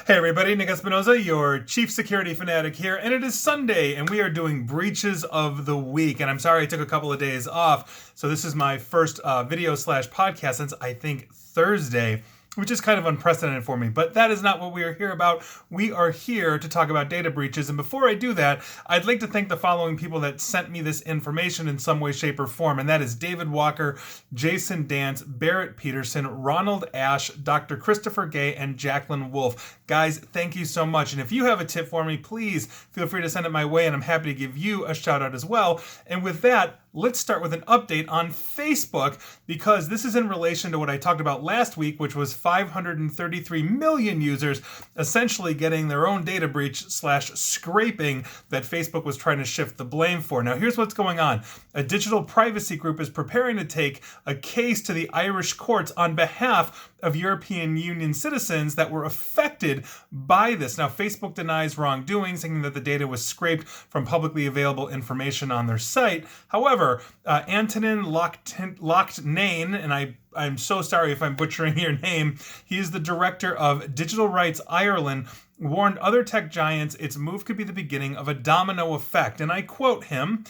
Hey everybody, Nick Espinoza, your chief security fanatic here, and it is Sunday, and we are doing breaches of the week. And I'm sorry I took a couple of days off, so this is my first video slash podcast since I think Thursday, which is kind of unprecedented for me. But that is not what we are here about. We are here to talk about data breaches. And before I do that, I'd like to thank the following people that sent me this information in some way, shape, or form. And that is David Walker, Jason Dance, Barrett Peterson, Ronald Ash, Dr. Christopher Gay, and Jacqueline Wolf. Guys, thank you so much. And if you have a tip for me, please feel free to send it my way, and I'm happy to give you a shout out as well. And with that, let's start with an update on Facebook, because this is in relation to what I talked about last week, which was 533 million users essentially getting their own data breach slash scraping that Facebook was trying to shift the blame for. Now, here's what's going on. A digital privacy group is preparing to take a case to the Irish courts on behalf of European Union citizens that were affected by this. Now, Facebook denies wrongdoing, saying that the data was scraped from publicly available information on their site. However, Antonin Lochtnane, and I'm so sorry if I'm butchering your name, he is the director of Digital Rights Ireland, warned other tech giants its move could be the beginning of a domino effect. And I quote him,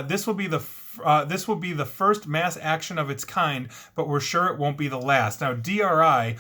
this will be the first mass action of its kind, but we're sure it won't be the last. Now, DRI,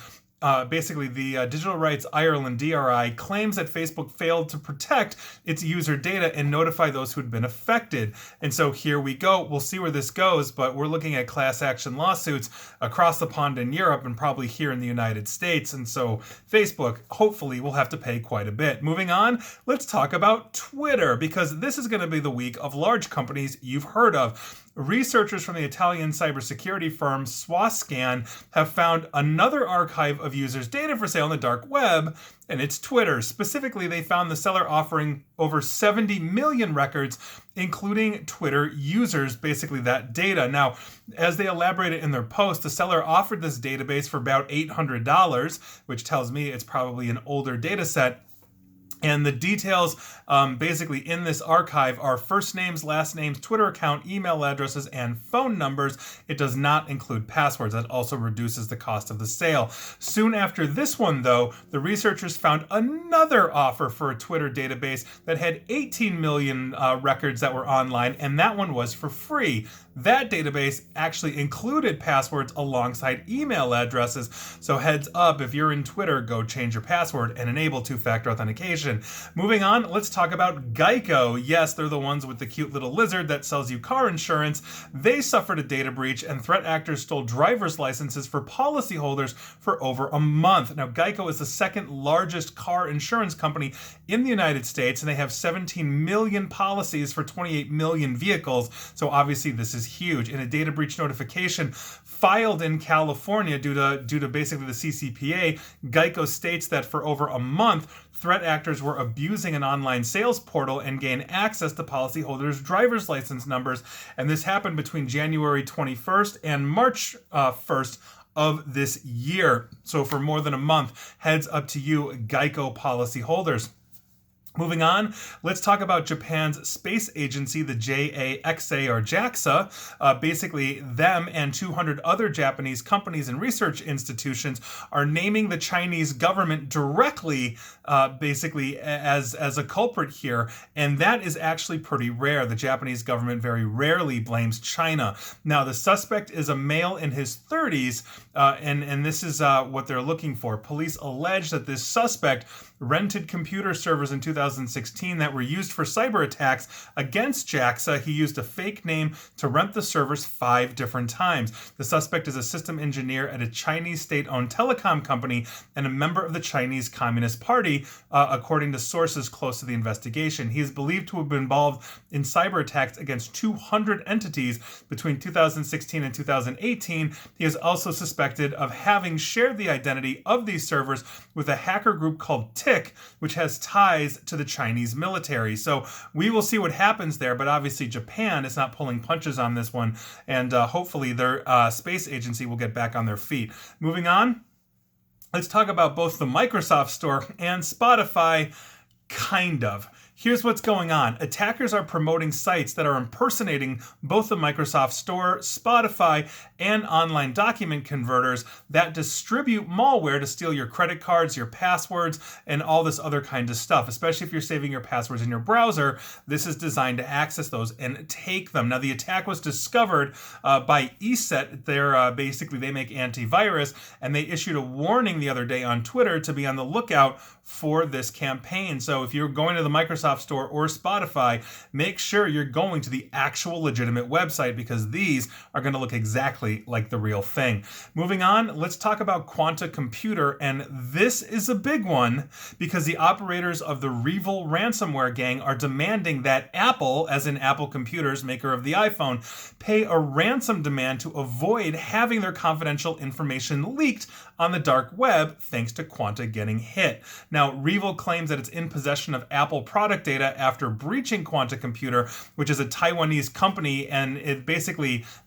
basically the Digital Rights Ireland, DRI, claims that Facebook failed to protect its user data and notify those who had been affected. And so here we go. We'll see where this goes, but we're looking at class action lawsuits across the pond in Europe and probably here in the United States. And so Facebook, hopefully, will have to pay quite a bit. Moving on, let's talk about Twitter, because this is going to be the week of large companies you've heard of. Researchers from the Italian cybersecurity firm Swascan have found another archive of users' data for sale on the dark web, and it's Twitter. Specifically, they found the seller offering over 70 million records, including Twitter users, basically that data. Now, as they elaborated in their post, the seller offered this database for about $800, which tells me it's probably an older data set. And the details basically in this archive are first names, last names, Twitter account, email addresses, and phone numbers. It does not include passwords. That also reduces the cost of the sale. Soon after this one, though, the researchers found another offer for a Twitter database that had 18 million records that were online, and that one was for free. That database actually included passwords alongside email addresses. So heads up, if you're in Twitter, go change your password and enable two-factor authentication. Moving on, let's talk about Geico. Yes, they're the ones with the cute little lizard that sells you car insurance. They suffered a data breach, and threat actors stole driver's licenses for policyholders for over a month. Now, Geico is the second largest car insurance company in the United States, and they have 17 million policies for 28 million vehicles. So obviously this is huge. In a data breach notification filed in California due to basically the CCPA, Geico states that for over a month, threat actors were abusing an online sales portal and gained access to policyholders' driver's license numbers. And this happened between January 21st and March 1st of this year. So for more than a month, heads up to you, Geico policyholders. Moving on, let's talk about Japan's space agency, the JAXA or JAXA. Basically, them and 200 other Japanese companies and research institutions are naming the Chinese government directly, basically as a culprit here, and that is actually pretty rare. The Japanese government very rarely blames China. Now, the suspect is a male in his 30s, and this is what they're looking for. Police allege that this suspect rented computer servers in 2016 that were used for cyber attacks against JAXA. He used a fake name to rent the servers 5 different times. The suspect is a system engineer at a Chinese state-owned telecom company and a member of the Chinese Communist Party, according to sources close to the investigation. He is believed to have been involved in cyber attacks against 200 entities between 2016 and 2018. He is also suspected of having shared the identity of these servers with a hacker group called TIC, which has ties to the Chinese military. So we will see what happens there, but obviously Japan is not pulling punches on this one, and hopefully their space agency will get back on their feet. Moving on, let's talk about both the Microsoft Store and Spotify, kind of. Here's what's going on. Attackers are promoting sites that are impersonating both the Microsoft Store, Spotify, and online document converters that distribute malware to steal your credit cards, your passwords, and all this other kind of stuff. Especially if you're saving your passwords in your browser, this is designed to access those and take them. Now, the attack was discovered by ESET. Basically, they make antivirus, and they issued a warning the other day on Twitter to be on the lookout for this campaign. So if you're going to the Microsoft Store or Spotify, make sure you're going to the actual legitimate website, because these are going to look exactly like the real thing. Moving on, let's talk about Quanta Computer, and this is a big one because the operators of the Revil ransomware gang are demanding that Apple, as in Apple Computers, maker of the iPhone, pay a ransom demand to avoid having their confidential information leaked on the dark web, thanks to Quanta getting hit. Now, Revil claims that it's in possession of Apple product data after breaching Quanta Computer, which is a Taiwanese company, and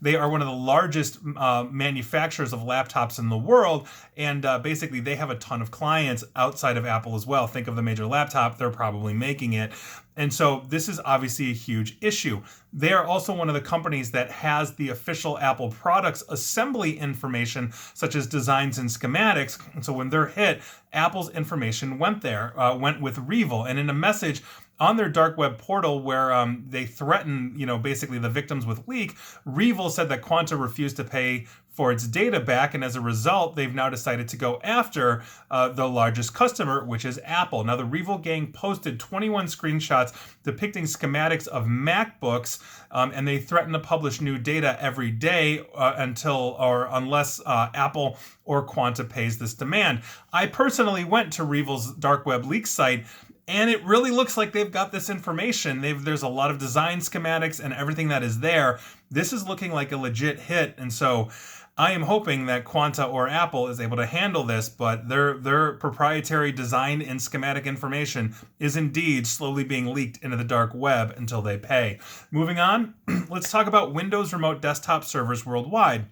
they are one of the largest manufacturers of laptops in the world, and basically they have a ton of clients outside of Apple as well. Think of the major laptop, they're probably making it. And so this is obviously a huge issue. They are also one of the companies that has the official Apple products assembly information, such as designs and schematics. And so when they're hit, Apple's information went with Revil. And in a message on their dark web portal where they threaten, basically the victims with leak, Revil said that Quanta refused to pay for its data back, and as a result, they've now decided to go after the largest customer, which is Apple. Now, the Revil gang posted 21 screenshots depicting schematics of MacBooks, and they threaten to publish new data every day unless Apple or Quanta pays this demand. I personally went to Revil's dark web leak site, and it really looks like they've got this information. There's a lot of design schematics and everything that is there. This is looking like a legit hit, and so I am hoping that Quanta or Apple is able to handle this, but their proprietary design and schematic information is indeed slowly being leaked into the dark web until they pay. Moving on, let's talk about Windows remote desktop servers worldwide,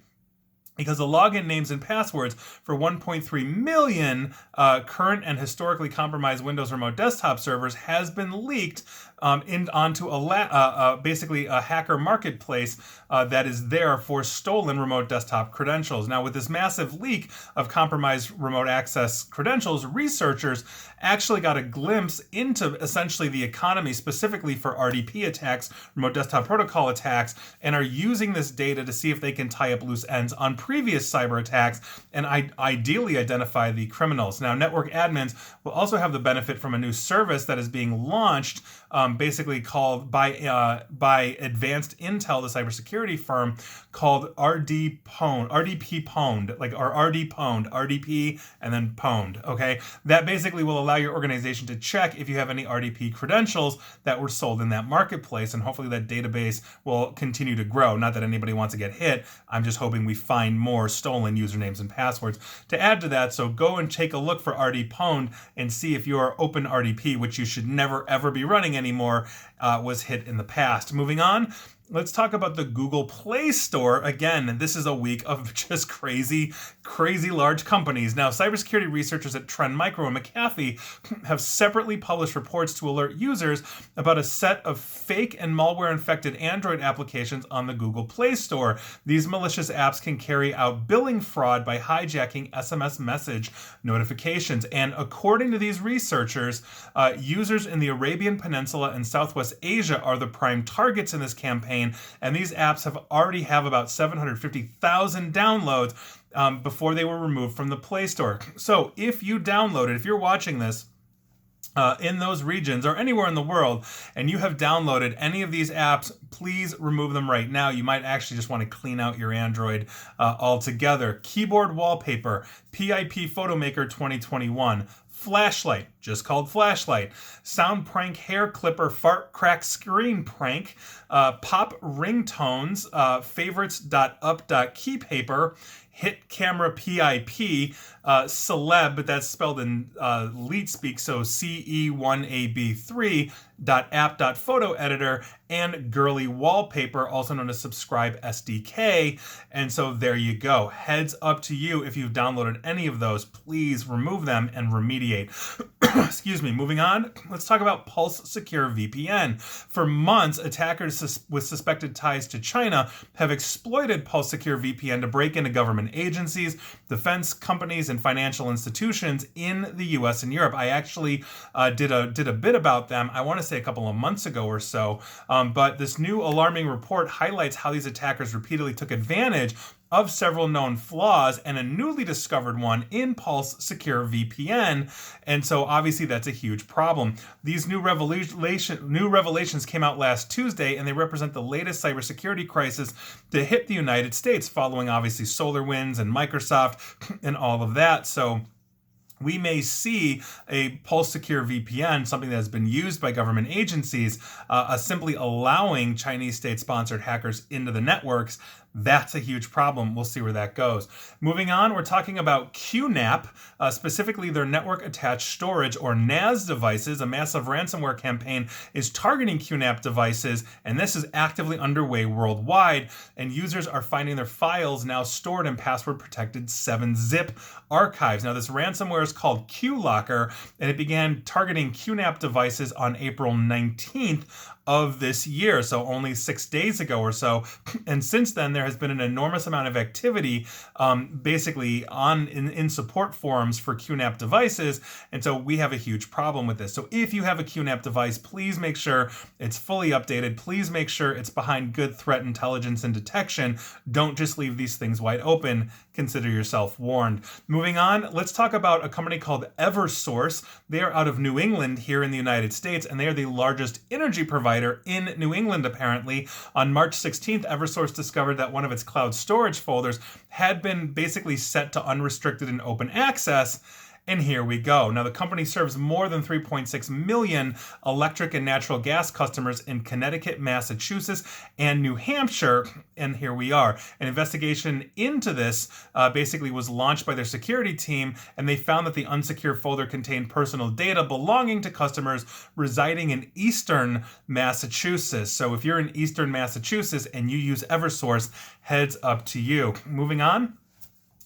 because the login names and passwords for 1.3 million current and historically compromised Windows remote desktop servers has been leaked onto basically a hacker marketplace that is there for stolen remote desktop credentials. Now, with this massive leak of compromised remote access credentials, researchers actually got a glimpse into essentially the economy, specifically for RDP attacks, remote desktop protocol attacks, and are using this data to see if they can tie up loose ends on previous cyber attacks and ideally identify the criminals. Now, network admins will also have the benefit from a new service that is being launched, basically called by Advanced Intel, the cybersecurity firm, called RDP Pwned, RDP and then Pwned. Okay, that basically will allow your organization to check if you have any RDP credentials that were sold in that marketplace, and hopefully that database will continue to grow. Not that anybody wants to get hit. I'm just hoping we find more stolen usernames and passwords to add to that. So go and take a look for RD Pwned and see if your Open RDP, which you should never ever be running anymore, was hit in the past. Moving on, let's talk about the Google Play Store. Again, this is a week of just crazy large companies. Now, cybersecurity researchers at Trend Micro and McAfee have separately published reports to alert users about a set of fake and malware-infected Android applications on the Google Play Store. These malicious apps can carry out billing fraud by hijacking SMS message notifications. And according to these researchers, users in the Arabian Peninsula and Southwest Asia are the prime targets in this campaign, and these apps already have about 750,000 downloads before they were removed from the Play Store. So if you're watching this in those regions or anywhere in the world, and you have downloaded any of these apps, please remove them right now. You might actually just want to clean out your Android altogether. Keyboard wallpaper, PIP Photo Maker 2021. Flashlight, just called Flashlight. Sound prank hair clipper fart crack screen prank. Pop ringtones, favorites.up.keypaper. Hit camera PIP, celeb, but that's spelled in leet speak, so CE1AB3, .app.photo editor, and girly wallpaper, also known as subscribe SDK. And so there you go. Heads up to you if you've downloaded any of those. Please remove them and remediate. Excuse me. Moving on, let's talk about Pulse Secure VPN. For months, attackers with suspected ties to China have exploited Pulse Secure VPN to break into government agencies, defense companies, and financial institutions in the U.S. and Europe. I actually did a bit about them, I want to say a couple of months ago or so, but this new alarming report highlights how these attackers repeatedly took advantage of several known flaws and a newly discovered one in Pulse Secure VPN. And so obviously that's a huge problem. These new revelations came out last Tuesday, and they represent the latest cybersecurity crisis to hit the United States, following obviously SolarWinds and Microsoft and all of that. So we may see a Pulse Secure VPN, something that has been used by government agencies, simply allowing Chinese state-sponsored hackers into the networks. That's a huge problem. We'll see where that goes. Moving on, we're talking about QNAP, specifically their network attached storage or NAS devices. A massive ransomware campaign is targeting QNAP devices, and this is actively underway worldwide, and users are finding their files now stored in password-protected 7-zip archives. Now, this ransomware is called QLocker, and it began targeting QNAP devices on April 19th of this year, so only 6 days ago or so. And since then, there has been an enormous amount of activity basically in support forums for QNAP devices, and so we have a huge problem with this. So if you have a QNAP device, please make sure it's fully updated. Please make sure it's behind good threat intelligence and detection. Don't just leave these things wide open. Consider yourself warned. Moving on, let's talk about a company called Eversource. They are out of New England here in the United States, and they are the largest energy provider in New England, apparently. On March 16th, Eversource discovered that one of its cloud storage folders had been basically set to unrestricted and open access. And here we go. Now, the company serves more than 3.6 million electric and natural gas customers in Connecticut, Massachusetts, and New Hampshire. And here we are. An investigation into this basically was launched by their security team, and they found that the unsecure folder contained personal data belonging to customers residing in Eastern Massachusetts. So if you're in Eastern Massachusetts and you use Eversource, heads up to you. Moving on.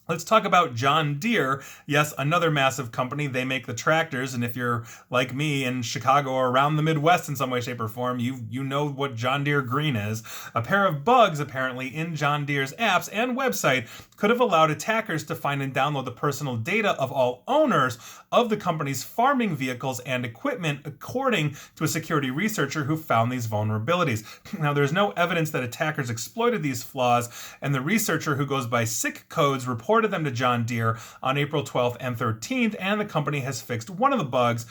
Let's talk about John Deere. Yes, another massive company. They make the tractors, and if you're like me in Chicago or around the Midwest in some way, shape, or form, you know what John Deere Green is. A pair of bugs, apparently, in John Deere's apps and website could have allowed attackers to find and download the personal data of all owners of the company's farming vehicles and equipment, according to a security researcher who found these vulnerabilities. Now, there's no evidence that attackers exploited these flaws, and the researcher, who goes by Sick Codes, reported them to John Deere on April 12th and 13th, and the company has fixed one of the bugs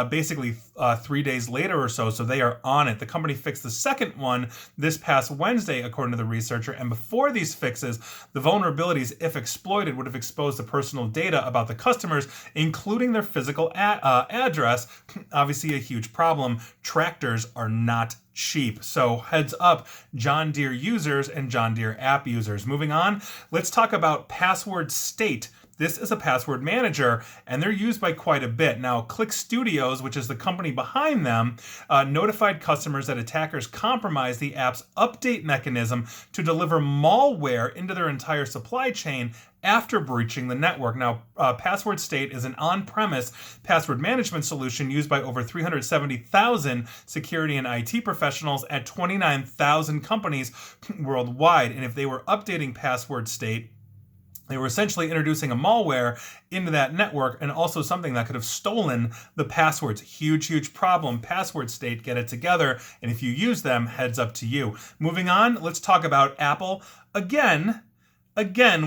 basically 3 days later or so they are on it. The company fixed the second one this past Wednesday, according to the researcher, and before these fixes, the vulnerabilities, if exploited, would have exposed the personal data about the customers, including their physical address. Obviously a huge problem. Tractors are not cheap. So heads up, John Deere users and John Deere app users. Moving on, let's talk about Password State. This is a password manager, and they're used by quite a bit. Now, Click Studios, which is the company behind them, notified customers that attackers compromised the app's update mechanism to deliver malware into their entire supply chain after breaching the network. Now, Password State is an on-premise password management solution used by over 370,000 security and IT professionals at 29,000 companies worldwide. And if they were updating Password State, they were essentially introducing a malware into that network, and also something that could have stolen the passwords. Huge problem. Password State, get it together. And if you use them, heads up to you. Moving on, let's talk about Apple. Again,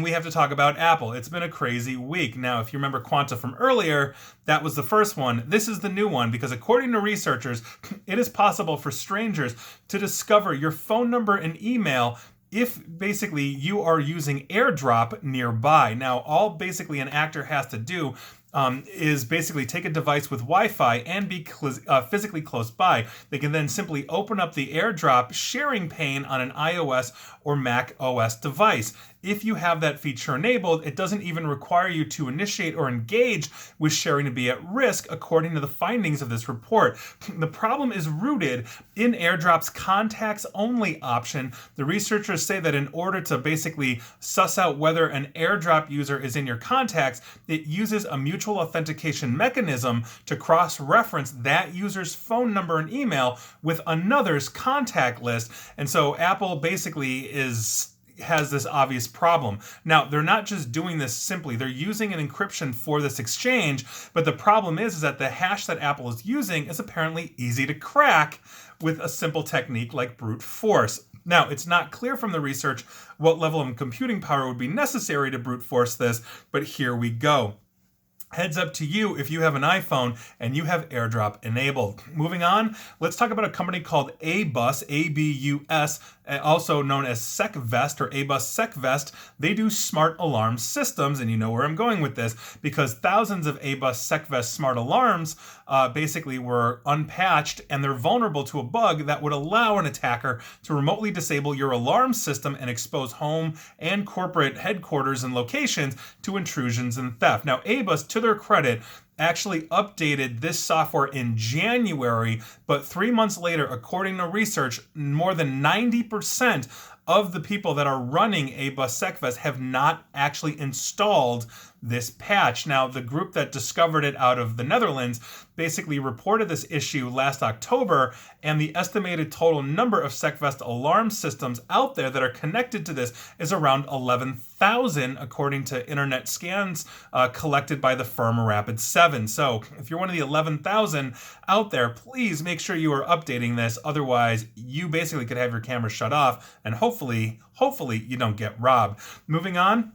we have to talk about Apple. It's been a crazy week. Now, if you remember Quanta from earlier, that was the first one. This is the new one, because according to researchers, it is possible for strangers to discover your phone number and email if basically you are using AirDrop nearby. Now, all basically an actor has to do is basically take a device with Wi-Fi and be physically close by. They can then simply open up the AirDrop sharing pane on an iOS or Mac OS device. If you have that feature enabled, it doesn't even require you to initiate or engage with sharing to be at risk, according to the findings of this report. The problem is rooted in AirDrop's contacts only option. The researchers say that in order to basically suss out whether an AirDrop user is in your contacts, it uses a mutual mutual authentication mechanism to cross-reference that user's phone number and email with another's contact list. And so Apple basically has this obvious problem. Now, they're not just doing this simply. They're using an encryption for this exchange, but the problem is that the hash that Apple is using is apparently easy to crack with a simple technique like brute force. Now, it's not clear from the research what level of computing power would be necessary to brute force this, but here we go. Heads up to you if you have an iPhone and you have AirDrop enabled. Moving on, let's talk about a company called ABUS, A-B-U-S, also known as SecVest or ABUS SecVest. They do smart alarm systems, and you know where I'm going with this, because thousands of ABUS SecVest smart alarms basically were unpatched, and they're vulnerable to a bug that would allow an attacker to remotely disable your alarm system and expose home and corporate headquarters and locations to intrusions and theft. Now, ABUS, to their credit, actually updated this software in January, but 3 months later, according to research, more than 90% of the people that are running ABUS SecVest have not actually installed this patch. Now, the group that discovered it out of the Netherlands basically reported this issue last October, and the estimated total number of SecVest alarm systems out there that are connected to this is around 11,000, according to internet scans collected by the firm Rapid7. So if you're one of the 11,000 out there, please make sure you are updating this. Otherwise, you basically could have your camera shut off, and hopefully you don't get robbed. Moving on.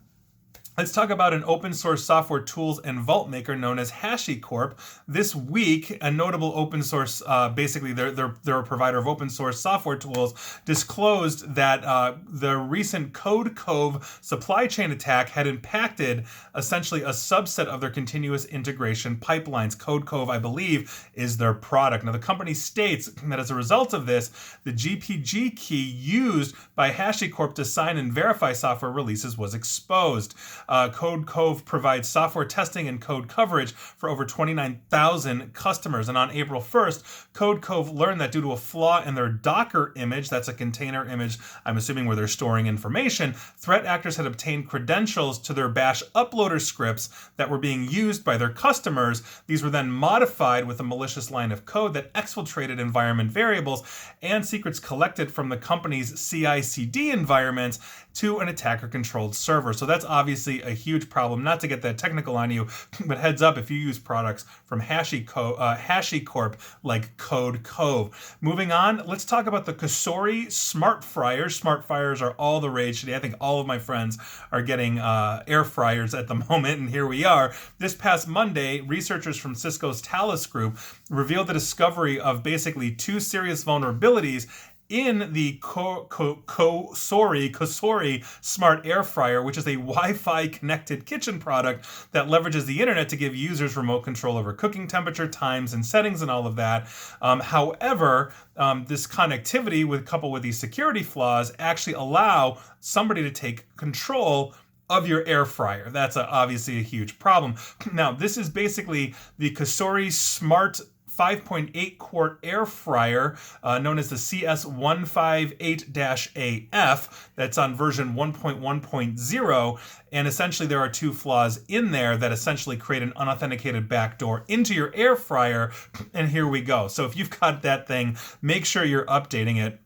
Let's talk about an open source software tools and vault maker known as HashiCorp. This week, a notable open source, basically they're a provider of open source software tools, disclosed that the recent Code Cove supply chain attack had impacted essentially a subset of their continuous integration pipelines. Code Cove, I believe, is their product. Now, the company states that as a result of this, the GPG key used by HashiCorp to sign and verify software releases was exposed. Code Cove provides software testing and code coverage for over 29,000 customers. And on April 1st, Code Cove learned that due to a flaw in their Docker image, that's a container image, I'm assuming where they're storing information, threat actors had obtained credentials to their bash uploader scripts that were being used by their customers. These were then modified with a malicious line of code that exfiltrated environment variables and secrets collected from the company's CI/CD environments to an attacker-controlled server. So that's obviously a huge problem. Not to get that technical on you, but heads up if you use products from HashiCorp like Code Cove. Moving on, let's talk about the Cosori Smart Fryers. Smart Fryers are all the rage today. I think all of my friends are getting air fryers at the moment, and here we are. This past Monday, researchers from Cisco's Talus Group revealed the discovery of basically two serious vulnerabilities in the Cosori Smart Air Fryer, which is a Wi-Fi connected kitchen product that leverages the internet to give users remote control over cooking temperature, times, and settings and all of that. However, this connectivity coupled with these security flaws actually allow somebody to take control of your air fryer. That's obviously a huge problem. Now, this is basically the Cosori Smart 5.8 quart air fryer known as the CS158-AF. That's on version 1.1.0. And essentially there are two flaws in there that essentially create an unauthenticated backdoor into your air fryer. And here we go. So if you've got that thing, make sure you're updating it,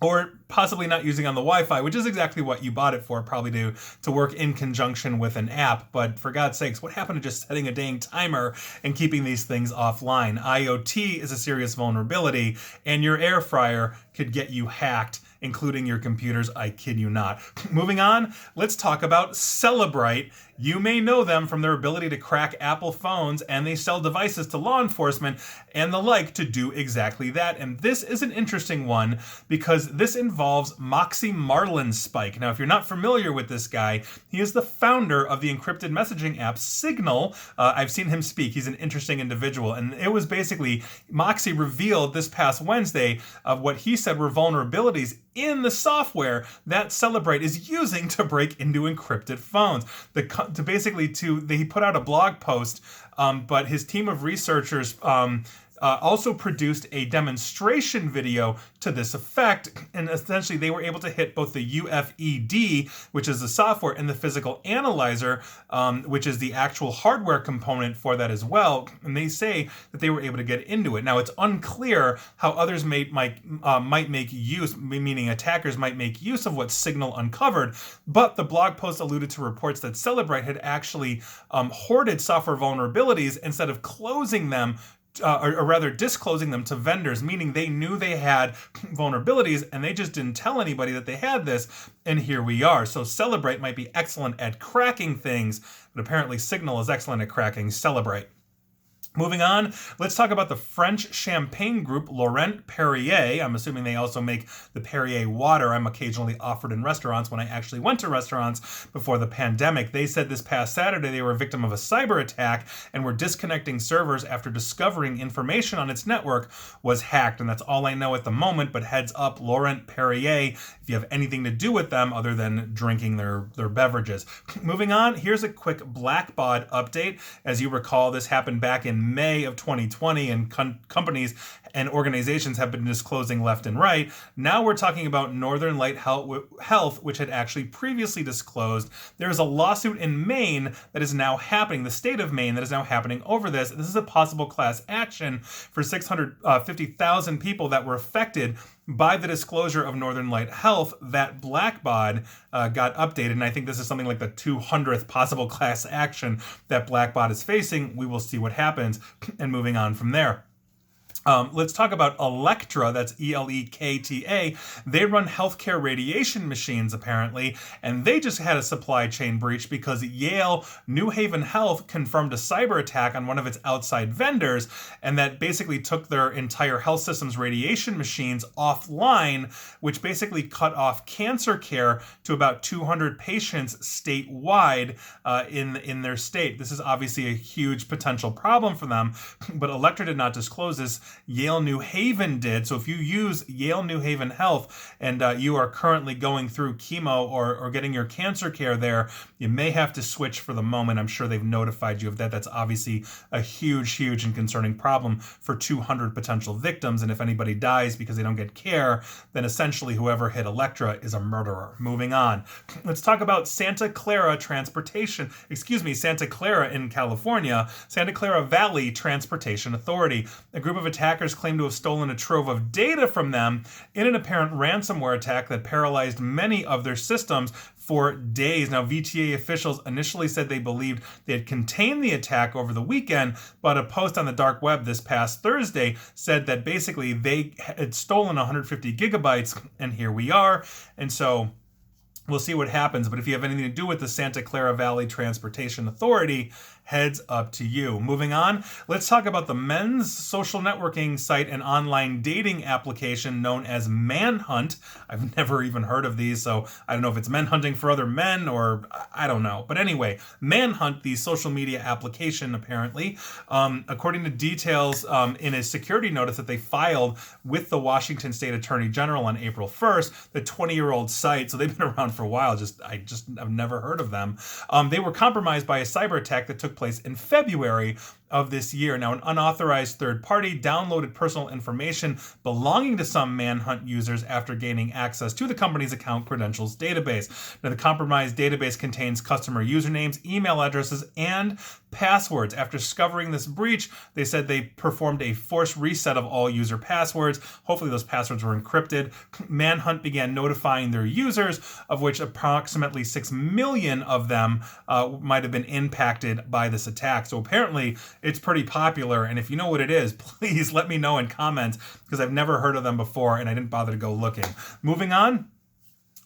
or possibly not using on the Wi-Fi, which is exactly what you bought it for, probably to work in conjunction with an app. But for God's sakes, what happened to just setting a dang timer and keeping these things offline? IoT is a serious vulnerability, and your air fryer could get you hacked, including your computers. I kid you not. Moving on, let's talk about Cellebrite. You may know them from their ability to crack Apple phones, and they sell devices to law enforcement and the like to do exactly that. And this is an interesting one because this involves Moxie Marlinspike. Now, if you're not familiar with this guy, he is the founder of the encrypted messaging app Signal. I've seen him speak. He's an interesting individual. And it was basically, Moxie revealed this past Wednesday of what he said were vulnerabilities in the software that Cellebrite is using to break into encrypted phones. He put out a blog post, but his team of researchers also produced a demonstration video to this effect, and essentially they were able to hit both the UFED, which is the software, and the physical analyzer, which is the actual hardware component for that as well, and they say that they were able to get into it. Now, it's unclear how others might make use, meaning attackers might make use of what Signal uncovered, but the blog post alluded to reports that Celebrite had actually hoarded software vulnerabilities instead of closing them, or rather disclosing them to vendors, meaning they knew they had vulnerabilities and they just didn't tell anybody that they had this, and here we are. So Celebrite might be excellent at cracking things, but apparently Signal is excellent at cracking Celebrite. Moving on, let's talk about the French champagne group Laurent Perrier. I'm assuming they also make the Perrier water I'm occasionally offered in restaurants when I actually went to restaurants before the pandemic. They said this past Saturday they were a victim of a cyber attack and were disconnecting servers after discovering information on its network was hacked. And that's all I know at the moment, but heads up, Laurent Perrier, if you have anything to do with them other than drinking their beverages. Moving on, here's a quick Blackbaud update. As you recall, this happened back in May of 2020, and companies and organizations have been disclosing left and right. Now we're talking about Northern Light Health, which had actually previously disclosed. There is a lawsuit in Maine that is now happening, the state of Maine, that is now happening over this. This is a possible class action for 650,000 people that were affected by the disclosure of Northern Light Health. That Blackbaud got updated, and I think this is something like the 200th possible class action that Blackbaud is facing. We will see what happens, and moving on from there. Let's talk about Elektra, that's Elekta. They run healthcare radiation machines, apparently, and they just had a supply chain breach because Yale New Haven Health confirmed a cyber attack on one of its outside vendors, and that basically took their entire health system's radiation machines offline, which basically cut off cancer care to about 200 patients statewide in their state. This is obviously a huge potential problem for them, but Elektra did not disclose this. Yale New Haven did. So if you use Yale New Haven Health and you are currently going through chemo or getting your cancer care there, you may have to switch for the moment. I'm sure they've notified you of that. That's obviously a huge and concerning problem for 200 potential victims. And if anybody dies because they don't get care, then essentially whoever hit Elektra is a murderer. Moving on. Let's talk about Santa Clara in California, Santa Clara Valley Transportation Authority. A group of attackers claim to have stolen a trove of data from them in an apparent ransomware attack that paralyzed many of their systems for days. Now, VTA officials initially said they believed they had contained the attack over the weekend, but a post on the dark web this past Thursday said that basically they had stolen 150 gigabytes, and here we are. And so we'll see what happens, but if you have anything to do with the Santa Clara Valley Transportation Authority, heads up to you. Moving on, let's talk about the men's social networking site and online dating application known as Manhunt. I've never even heard of these, so I don't know if it's men hunting for other men or I don't know. But anyway, Manhunt, the social media application, apparently, according to details in a security notice that they filed with the Washington State Attorney General on April 1st, the 20-year-old site, so they've been around for a while, I've never heard of them. They were compromised by a cyber attack that took place in February of this year. Now, an unauthorized third party downloaded personal information belonging to some Manhunt users after gaining access to the company's account credentials database. Now, the compromised database contains customer usernames, email addresses, and passwords. After discovering this breach, they said they performed a forced reset of all user passwords. Hopefully those passwords were encrypted. Manhunt began notifying their users, of which approximately 6 million of them might have been impacted by this attack. So apparently it's pretty popular, and if you know what it is, please let me know in comments, because I've never heard of them before and I didn't bother to go looking. Moving on.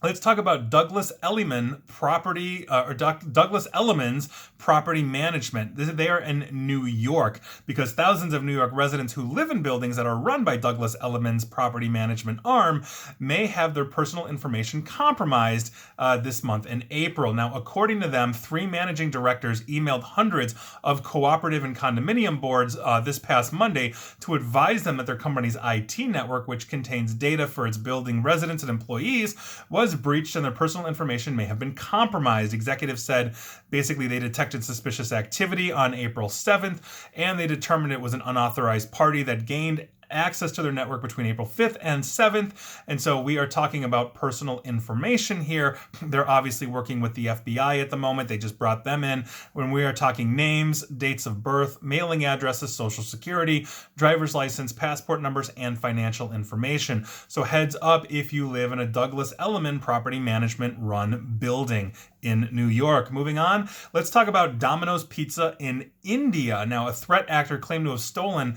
Let's talk about Douglas Elliman Douglas Elliman's property management. They are in New York because thousands of New York residents who live in buildings that are run by Douglas Elliman's property management arm may have their personal information compromised this month in April. Now, according to them, 3 managing directors emailed hundreds of cooperative and condominium boards this past Monday to advise them that their company's IT network, which contains data for its building residents and employees, was was breached and their personal information may have been compromised. Executives said basically they detected suspicious activity on April 7th, and they determined it was an unauthorized party that gained access to their network between April 5th and 7th. And so we are talking about personal information here. They're obviously working with the FBI at the moment. They just brought them in. When we are talking names, dates of birth, mailing addresses, social security, driver's license, passport numbers, and financial information. So heads up if you live in a Douglas Elliman property management run building in New York. Moving on, let's talk about Domino's Pizza in India. Now, a threat actor claimed to have stolen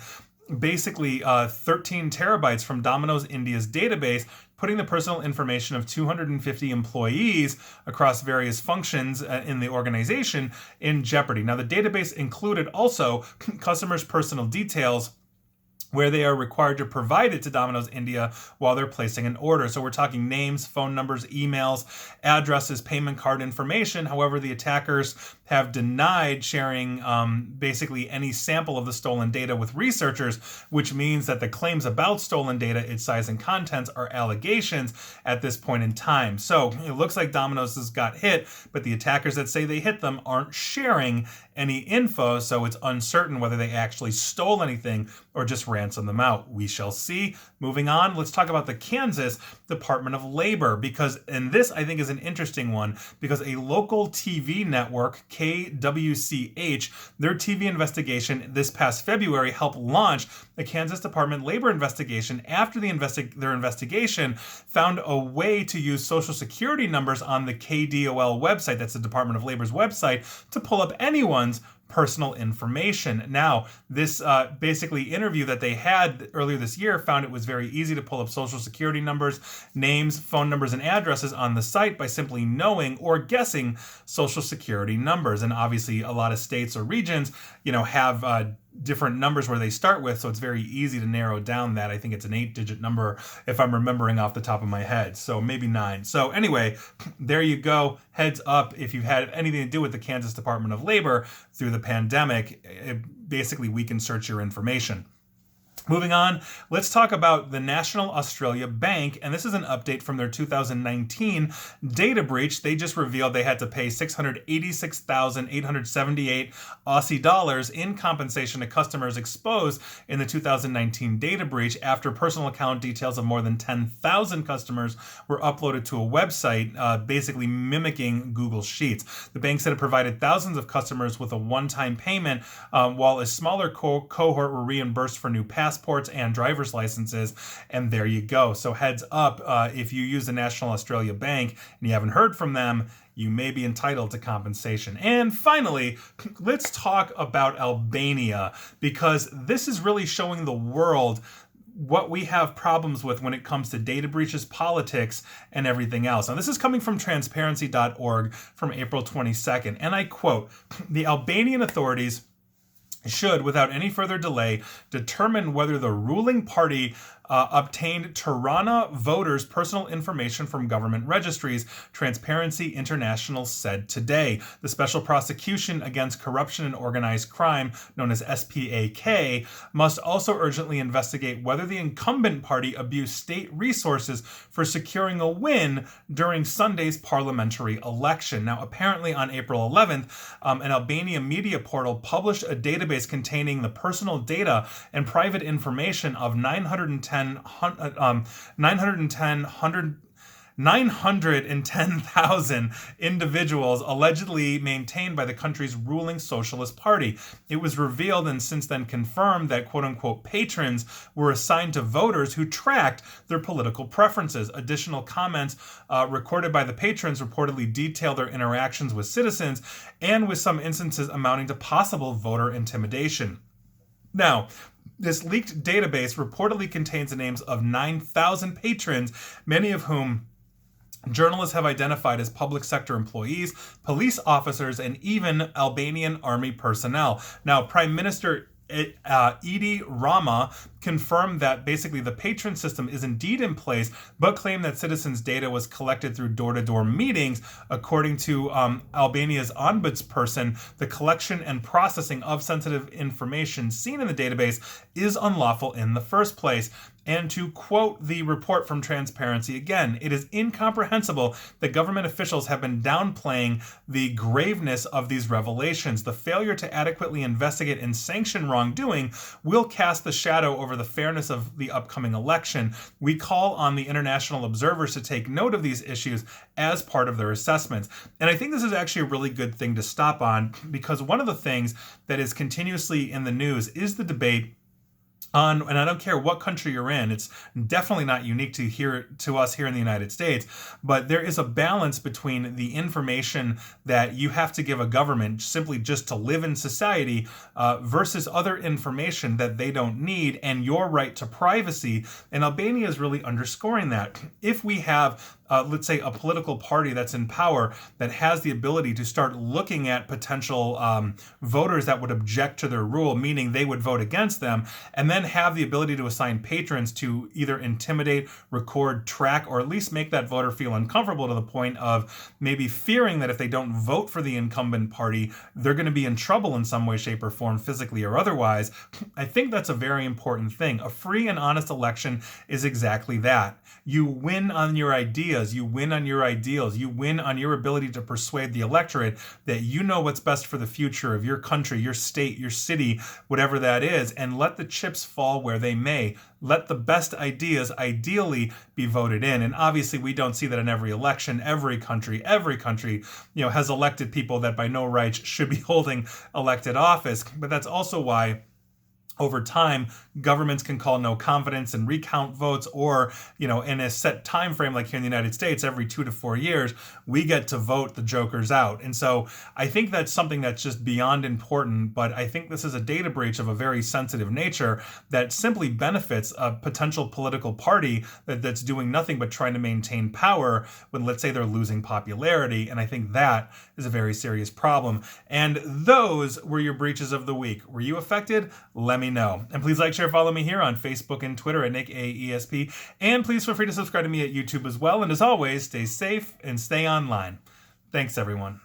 basically 13 terabytes from Domino's India's database, putting the personal information of 250 employees across various functions in the organization in jeopardy. Now, the database included also customers' personal details, where they are required to provide it to Domino's India while they're placing an order. So we're talking names, phone numbers, emails, addresses, payment card information. However, the attackers have denied sharing basically any sample of the stolen data with researchers, which means that the claims about stolen data, its size and contents, are allegations at this point in time. So it looks like Domino's has got hit, but the attackers that say they hit them aren't sharing any info, so it's uncertain whether they actually stole anything or just ransomed them out. We shall see. Moving on, let's talk about the Kansas Department of Labor, and this I think is an interesting one, because a local TV network, KWCH, their TV investigation this past February helped launch the Kansas Department Labor investigation after their investigation found a way to use social security numbers on the KDOL website, that's the Department of Labor's website, to pull up anyone's personal information. Now, this basically interview that they had earlier this year found it was very easy to pull up social security numbers, names, phone numbers, and addresses on the site by simply knowing or guessing social security numbers. And obviously, a lot of states or regions, have different numbers where they start with, so it's very easy to narrow down that. I think it's an 8-digit number if I'm remembering off the top of my head, so maybe 9. So anyway, there you go. Heads up if you've had anything to do with the Kansas Department of Labor through the pandemic. Basically, we can search your information. Moving on, let's talk about the National Australia Bank, and this is an update from their 2019 data breach. They just revealed they had to pay 686,878 Aussie dollars in compensation to customers exposed in the 2019 data breach after personal account details of more than 10,000 customers were uploaded to a website, basically mimicking Google Sheets. The bank said it provided thousands of customers with a one-time payment, while a smaller cohort were reimbursed for new passports and driver's licenses, and there you go. So heads up, if you use the National Australia Bank and you haven't heard from them, you may be entitled to compensation. And finally, let's talk about Albania, because this is really showing the world what we have problems with when it comes to data breaches, politics, and everything else. Now, this is coming from transparency.org from April 22nd, and I quote, "The Albanian authorities should, without any further delay, determine whether the ruling party obtained Tirana voters' personal information from government registries," Transparency International said today. The Special Prosecution Against Corruption and Organized Crime, known as SPAK, must also urgently investigate whether the incumbent party abused state resources for securing a win during Sunday's parliamentary election. Now, apparently on April 11th, an Albania media portal published a database containing the personal data and private information of 910,000 individuals allegedly maintained by the country's ruling Socialist Party. It was revealed and since then confirmed that quote-unquote patrons were assigned to voters who tracked their political preferences. Additional comments recorded by the patrons reportedly detail their interactions with citizens, and with some instances amounting to possible voter intimidation. Now, this leaked database reportedly contains the names of 9,000 patrons, many of whom journalists have identified as public sector employees, police officers, and even Albanian army personnel. Now, Prime Minister Edi Rama confirmed that basically the patron system is indeed in place, but claimed that citizens' data was collected through door-to-door meetings. According to Albania's ombudsperson, the collection and processing of sensitive information seen in the database is unlawful in the first place. And to quote the report from Transparency again, it is incomprehensible that government officials have been downplaying the graveness of these revelations. The failure to adequately investigate and sanction wrongdoing will cast the shadow over the fairness of the upcoming election. We call on the international observers to take note of these issues as part of their assessments. And I think this is actually a really good thing to stop on, because one of the things that is continuously in the news is the debate on, and I don't care what country you're in, it's definitely not unique to us here in the United States, but there is a balance between the information that you have to give a government simply just to live in society versus other information that they don't need, and your right to privacy. And Albania is really underscoring that. If we have let's say a political party that's in power that has the ability to start looking at potential voters that would object to their rule, meaning they would vote against them, and then have the ability to assign patrons to either intimidate, record, track, or at least make that voter feel uncomfortable to the point of maybe fearing that if they don't vote for the incumbent party, they're going to be in trouble in some way, shape, or form, physically or otherwise. I think that's a very important thing. A free and honest election is exactly that. You win on your ideas, you win on your ideals, you win on your ability to persuade the electorate that you know what's best for the future of your country, your state, your city, whatever that is, and let the chips fall where they may. Let the best ideas ideally be voted in. And obviously we don't see that in every election. Every country, has elected people that by no rights should be holding elected office. But that's also why over time, governments can call no confidence and recount votes, or, in a set time frame like here in the United States, every 2 to 4 years, we get to vote the jokers out. And so I think that's something that's just beyond important, but I think this is a data breach of a very sensitive nature that simply benefits a potential political party that's doing nothing but trying to maintain power when, let's say, they're losing popularity. And I think that is a very serious problem. And those were your breaches of the week. Were you affected? Let me know. And please like, share, follow me here on Facebook and Twitter at NickAESP. And please feel free to subscribe to me at YouTube as well. And as always, stay safe and stay online. Thanks, everyone.